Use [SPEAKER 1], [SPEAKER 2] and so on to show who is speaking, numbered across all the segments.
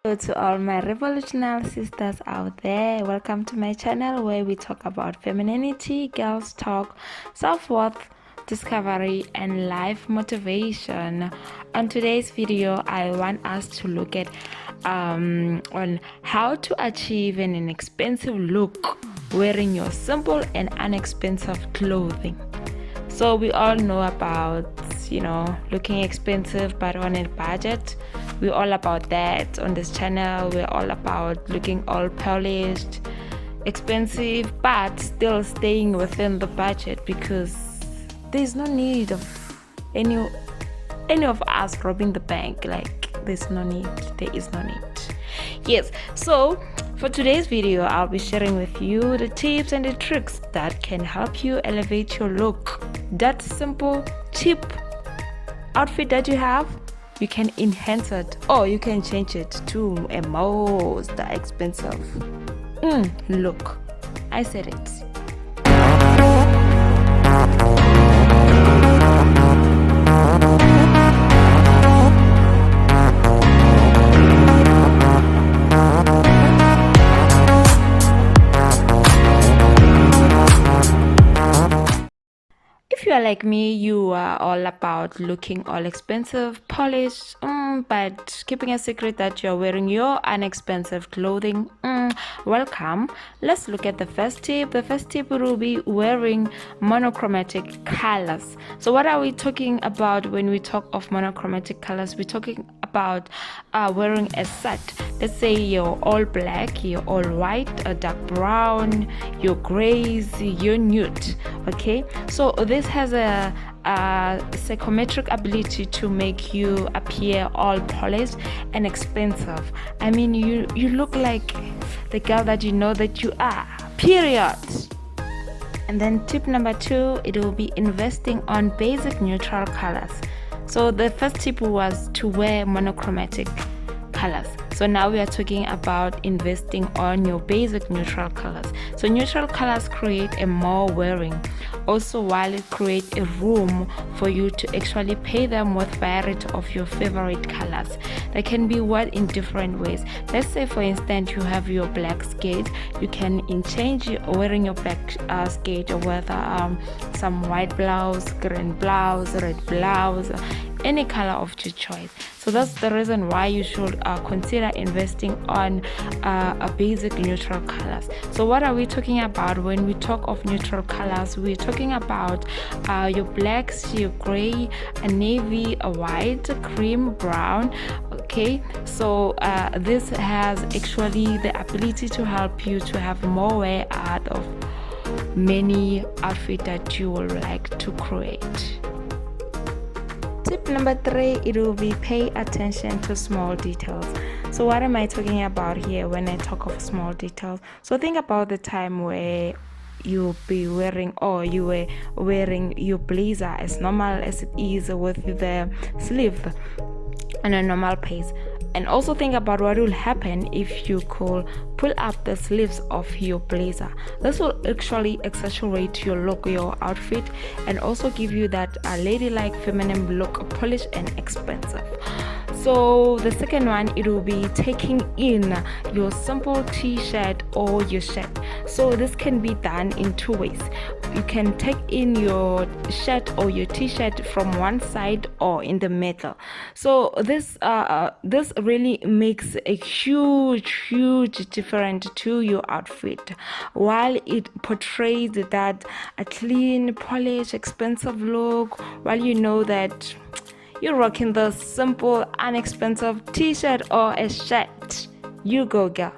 [SPEAKER 1] Hello to all my revolutionary sisters out there. Welcome to my channel where we talk about femininity, girls talk, self-worth, discovery, and life motivation. On today's video, I want us to look at on how to achieve an inexpensive look wearing your simple and inexpensive clothing. So we all know about looking expensive but on a budget. We're all about that on this channel. We're all about looking all polished, expensive, but still staying within the budget, because there's no need of any of us robbing the bank. Like, there's no need. There is no need. Yes, so for today's video, I'll be sharing with you the tips and the tricks that can help you elevate your look. That simple, cheap outfit that you have, you can enhance it, or you can change it to a most expensive look. I said it. If you are like me, you are all about looking all expensive, polished, but keeping a secret that you're wearing your inexpensive clothing. Welcome. Let's look at the first tip. The first tip will be wearing monochromatic colors. So what are we talking about when we talk of monochromatic colors? We're talking about wearing a set. Let's say you're all black, you're all white, a dark brown, you're grays, you're nude. Okay, so this has a psychometric ability to make you appear all polished and expensive. I mean, you look like the girl that you know that you are, period. And then tip number 2, it will be investing on basic neutral colors. So the first tip was to wear monochromatic colors. So now we are talking about investing on your basic neutral colors. So neutral colors create a more wearing, also while it creates a room for you to actually pay them with variety of your favorite colors. They can be worn in different ways. Let's say, for instance, you have your black skate. You can change wearing your black skate with some white blouse, green blouse, red blouse, any color of your choice. So that's the reason why you should consider investing on a basic neutral colors. So what are we talking about when we talk of neutral colors? We're talking about your blacks, your gray, a navy, a white, cream, brown. Okay, so this has actually the ability to help you to have more wear out of many outfits that you would like to create. Tip number 3, it will be pay attention to small details. So what am I talking about here when I talk of small details? So think about the time where you'll be wearing, or you were wearing your blazer as normal as it is with the sleeve on a normal pace. And also think about what will happen if you could pull up the sleeves of your blazer. This will actually accentuate your look, your outfit, and also give you that ladylike feminine look, polished and expensive. So the second one, it will be taking in your simple t-shirt or your shirt. So this can be done in 2 ways. You can take in your shirt or your t-shirt from one side or in the middle. So this really makes a huge difference to your outfit, while it portrays that a clean, polished, expensive look, while you know that you're rocking the simple, inexpensive t-shirt or a shirt. You go, girl.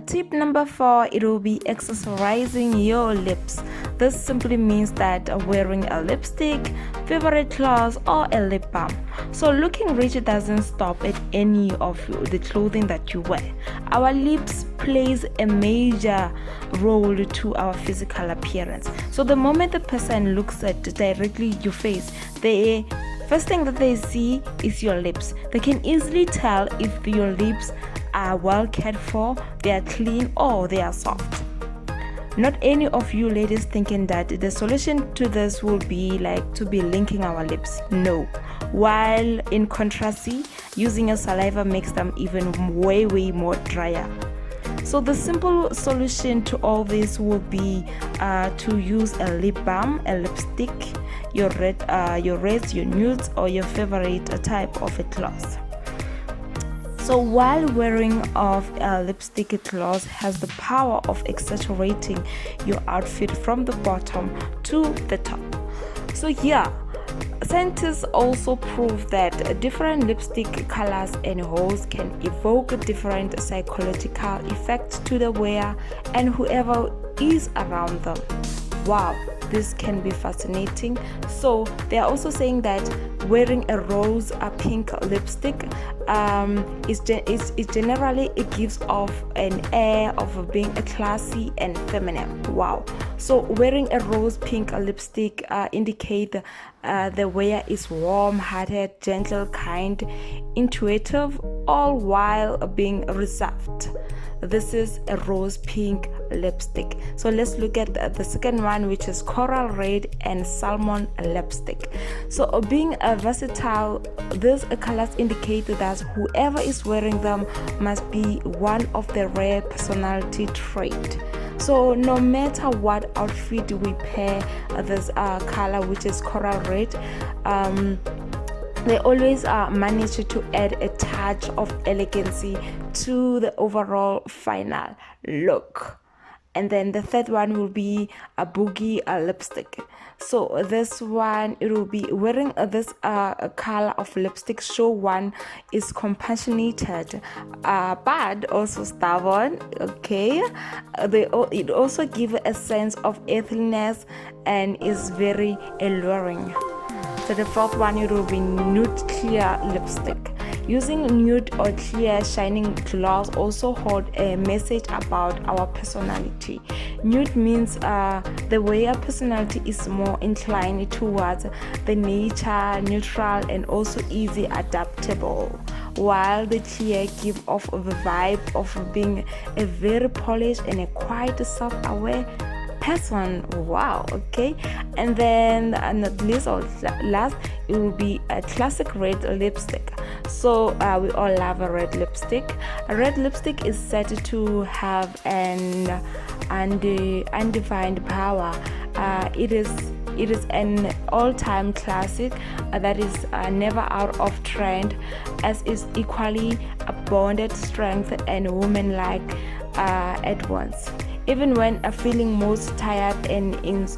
[SPEAKER 1] Tip number 4, it will be accessorizing your lips. This simply means that wearing a lipstick, favorite gloss, or a lip balm. So looking rich doesn't stop at any of the clothing that you wear. Our lips plays a major role to our physical appearance. So the moment the person looks at directly your face, the first thing that they see is your lips. They can easily tell if your lips are well cared for, they are clean, or they are soft. Not any of you ladies thinking that the solution to this will be like to be linking our lips. No. While in contrast, using your saliva makes them even way more drier. So the simple solution to all this will be to use a lip balm, a lipstick, your reds, your nudes, or your favorite type of a gloss. So while wearing of a lipstick, gloss has the power of accentuating your outfit from the bottom to the top. So yeah, scientists also prove that different lipstick colors and hues can evoke different psychological effects to the wearer and whoever is around them. Wow, this can be fascinating. So they are also saying that wearing a rose or pink lipstick is generally, it gives off an air of being classy and feminine. Wow. So wearing a rose pink lipstick indicate the wearer is warm-hearted, gentle, kind, intuitive, all while being reserved. This is a rose pink lipstick. So let's look at the second one, which is coral red and salmon lipstick. So being versatile, these colors indicate that whoever is wearing them must be one of the rare personality trait. So no matter what outfit we pair this color, which is coral red, they always manage to add a touch of elegancy to the overall final look. And then the third one will be a boogie lipstick. So this one, it will be wearing this color of lipstick show one is compassionate but also stubborn. Okay, it also gives a sense of earthiness and is very alluring. So the fourth one, it will be nude clear lipstick. Using nude or clear shining gloss also hold a message about our personality. Nude means the way our personality is more inclined towards the nature, neutral, and also easy adaptable, while the clear give off the vibe of being a very polished and a quite self-aware person. Wow. Okay. And then not least or last, it will be a classic red lipstick. So we all love a red lipstick. A red lipstick is said to have an undefined power. It is an all-time classic that is never out of trend, as is equally a bonded strength and woman-like at once. Even when feeling most tired and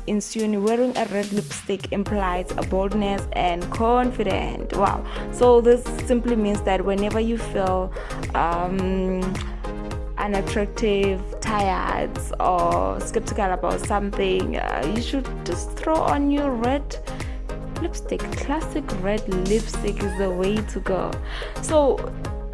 [SPEAKER 1] insane, wearing a red lipstick implies a boldness and confidence. Wow. So this simply means that whenever you feel unattractive, tired, or skeptical about something, you should just throw on your red lipstick. Classic red lipstick is the way to go. So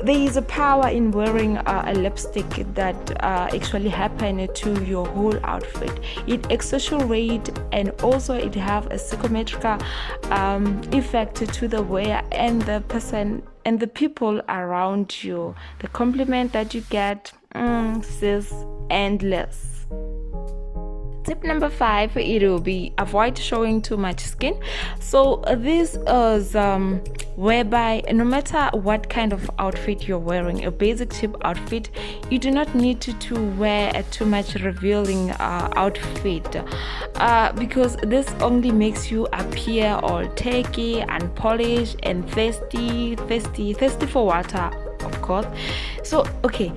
[SPEAKER 1] there is a power in wearing a lipstick that actually happen to your whole outfit. It accentuates and also it have a psychometrical effect to the wearer and the person and the people around you. The compliment that you get is endless. Tip number 5, it will be avoid showing too much skin. So this is whereby no matter what kind of outfit you're wearing, a basic cheap outfit, you do not need to wear a too much revealing outfit because this only makes you appear all tacky, unpolished, and thirsty for water, of course. So okay,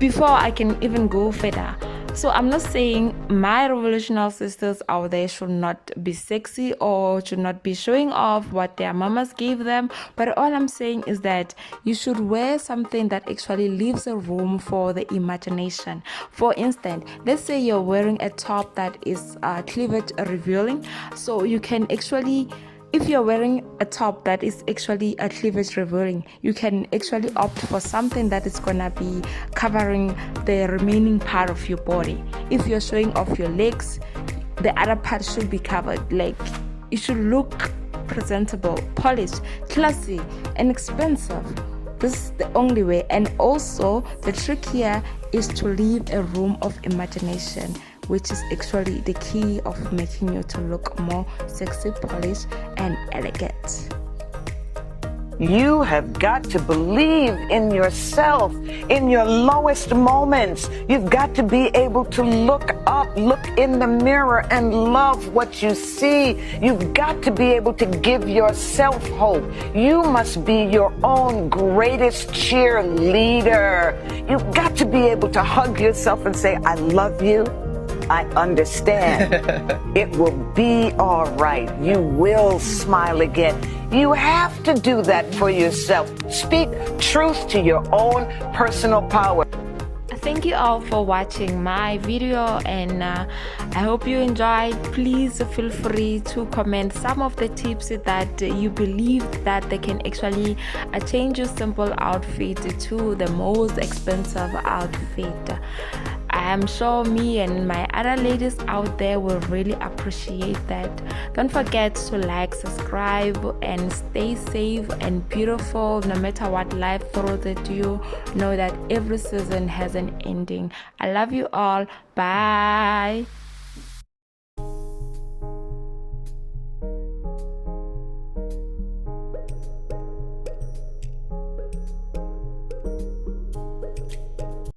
[SPEAKER 1] before I can even go further, so I'm not saying my revolutionary sisters out there should not be sexy or should not be showing off what their mamas gave them, but all I'm saying is that you should wear something that actually leaves a room for the imagination. For instance, let's say you're wearing a top that is cleavage revealing, so you can actually, if you're wearing a top that is actually a cleavage revealing, you can actually opt for something that is gonna be covering the remaining part of your body. If you're showing off your legs, the other part should be covered. Like, it should look presentable, polished, classy, and expensive. This is the only way. And also, the trick here is to leave a room of imagination, which is actually the key of making you to look more sexy, polished, and elegant.
[SPEAKER 2] You have got to believe in yourself, in your lowest moments. You've got to be able to look up, look in the mirror and love what you see. You've got to be able to give yourself hope. You must be your own greatest cheerleader. You've got to be able to hug yourself and say, I love you. I understand. It will be all right. You will smile again. You have to do that for yourself. Speak truth to your own personal power.
[SPEAKER 1] Thank you all for watching my video, and I hope you enjoyed. Please feel free to comment some of the tips that you believe that they can actually change your simple outfit to the most expensive outfit. I am sure me and my other ladies out there will really appreciate that. Don't forget to like, subscribe, and stay safe and beautiful. No matter what life throws at you, know that every season has an ending. I love you all. Bye.